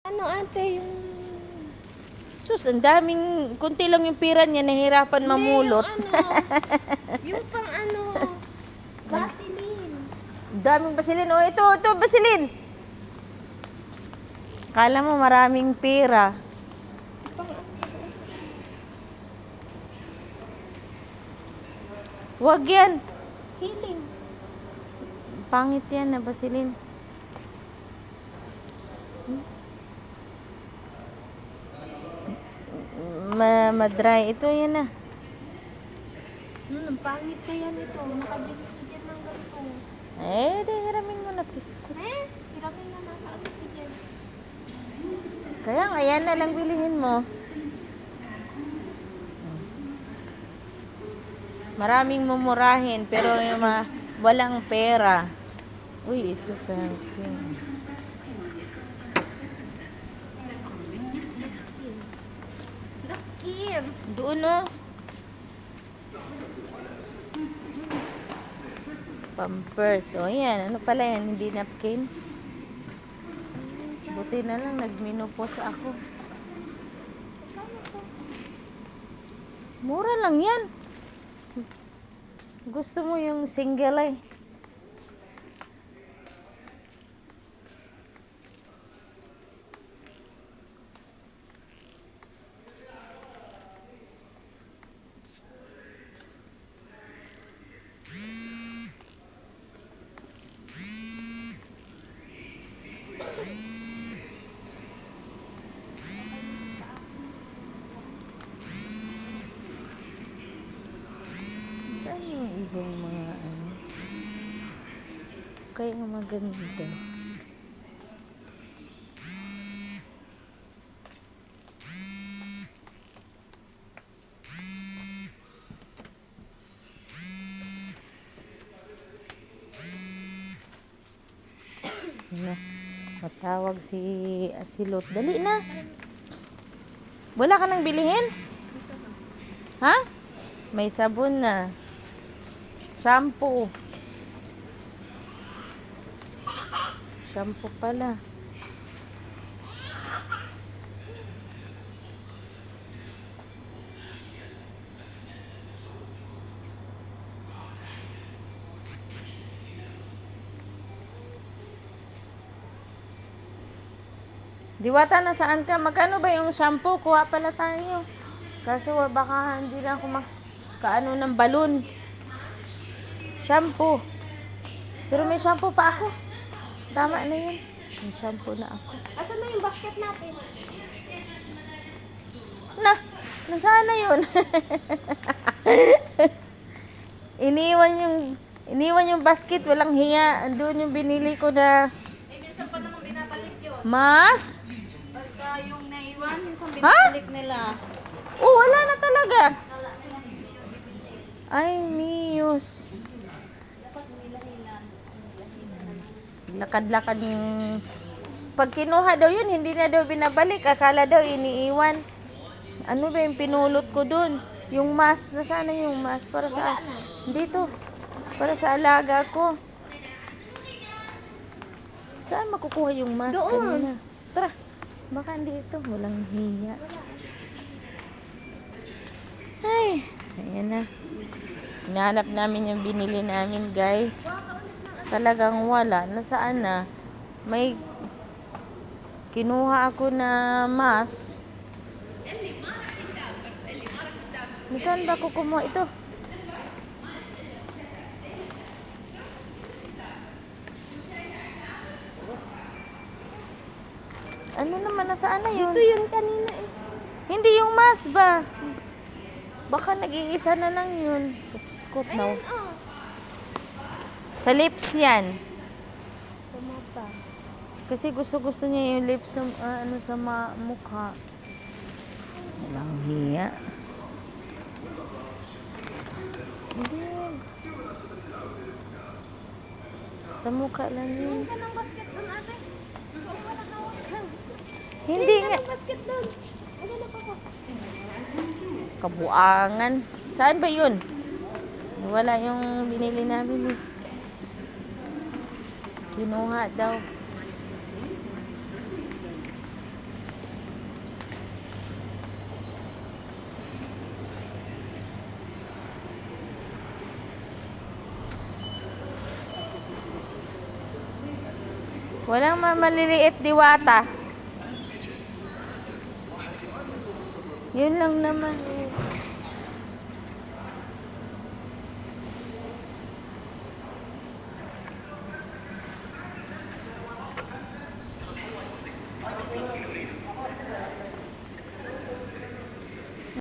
Ano ate yung... Sus, ang daming, kunti lang yung pira niya, nahihirapan mamulot. Yung pang ano, Vaseline. Daming basilin. Oh, ito, basilin. Kala mo maraming pira. Wag yan. Healing. Pangit yan na basilin. Madry. Ito yan na. Ang pangit na yan ito. Nakabili sa dyan ng ganito. Di hiramin mo na biskut. Hiramin na nasa ano si dyan. Kaya nga, yan na lang bilihin mo. Maraming mumurahin, pero yung walang pera. Uy, ito perfume. Lakim. Doon, no? Pampers. O, yan. Ano pala yan? Hindi napkin. Buti na lang, nagmenopause ako. Mura lang yan. Gusto mo yung single eh. Saan yung ibang mga ano? Kaya nga maganda. Na, matawag si Asilot. Dali na. Wala ka nang bilihin? Ha? May sabon na. Shampoo. Shampoo pala. Diwata, nasaan ka? Magkano ba yung shampoo? Kuha pala tayo. Kaso baka hindi na ako kaano ng balon. Shampoo. Pero may shampoo pa ako. Tama na yun. May shampoo na ako. Asan na yung basket natin? Nasaan na yun? Iniwan yung basket. Walang hiya. Andun yung binili ko na... Minsan pa naman binabalik yun. Mas? Pagka yung naiwan, minsan binabalik nila. Oh, wala na talaga. Ay, Miyos. Lakad-lakad yung... Pag kinuha daw yun, hindi na daw binabalik. Akala daw iniiwan. Ano ba yung pinulot ko dun? Yung mask. Nasaan na yung mask? Para sa... Dito. Para sa alaga ko. Saan makukuha yung mask kanina? Tara. Baka dito. Walang hiya. Ay. Ayan na. Hinahanap namin yung binili namin, guys. Talagang wala. Nasaan na? May kinuha ako na mask. Nasaan ba ko kumuha? Ito. Ano naman? Nasaan na yun? Ito yun kanina eh. Hindi yung mask ba? Baka nag-iisa na lang yun. Skuot na. Sa lips yan. Sa mata. Kasi gusto niya yung lips sa, sa mukha. Walang hiya. Hindi. Sa mukha lang yun. Ka ng basket doon ate. Hindi nga. Basket doon. Ano na pa ko? Kabuangan. Saan ba yun? Wala yung binili namin eh. Kinuha daw. Walang maliliit diwata. Yun lang naman.